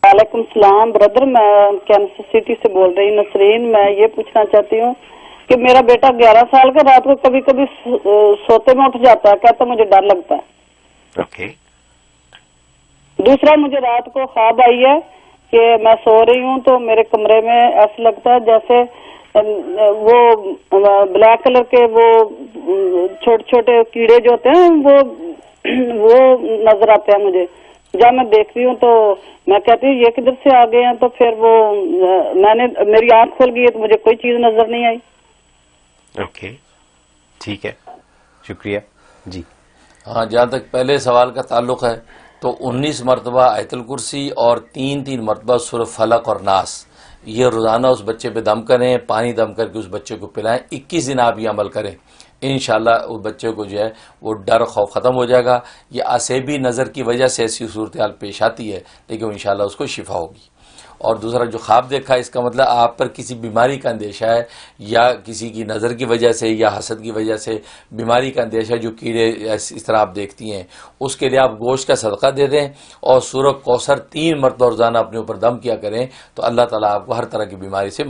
وعلیکم السلام بردر، میں کینسر سٹی سے بول رہی ہوں نسرین. میں یہ پوچھنا چاہتی ہوں کہ میرا بیٹا 11 سال کا رات کو کبھی کبھی سوتے میں اٹھ جاتا ہے، کہتا مجھے ڈر لگتا ہے. اوکے. دوسرا، مجھے رات کو خواب آئی ہے کہ میں سو رہی ہوں تو میرے کمرے میں ایسا لگتا ہے جیسے وہ بلیک کلر کے وہ چھوٹے چھوٹے کیڑے جو ہوتے ہیں وہ نظر آتے ہیں مجھے. جب میں دیکھتی ہوں تو میں کہتی ہوں یہ کدھر سے آ گئے ہیں، تو پھر وہ میری آنکھ کھل گئی ہے تو مجھے کوئی چیز نظر نہیں آئی. اوکے ٹھیک ہے، شکریہ. جی ہاں، جہاں تک پہلے سوال کا تعلق ہے تو 19 مرتبہ آیت الکرسی اور 3 مرتبہ سورہ فلق اور ناس یہ روزانہ اس بچے پہ دم کریں، پانی دم کر کے اس بچے کو پلائیں. 21 دن آپ یہ عمل کریں، انشاءاللہ اس بچے کو جو ہے وہ ڈر خوف ختم ہو جائے گا. یہ عصبی نظر کی وجہ سے ایسی صورتحال پیش آتی ہے، لیکن انشاءاللہ اس کو شفا ہوگی. اور دوسرا، جو خواب دیکھا اس کا مطلب آپ پر کسی بیماری کا اندیشہ ہے، یا کسی کی نظر کی وجہ سے یا حسد کی وجہ سے بیماری کا اندیشہ ہے، جو کیڑے اس طرح آپ دیکھتی ہیں، اس کے لیے آپ گوشت کا صدقہ دے دیں اور سورہ کوثر 3 مرتبہ روزانہ اپنے اوپر دم کیا کریں تو اللہ تعالیٰ آپ کو ہر طرح کی بیماری سے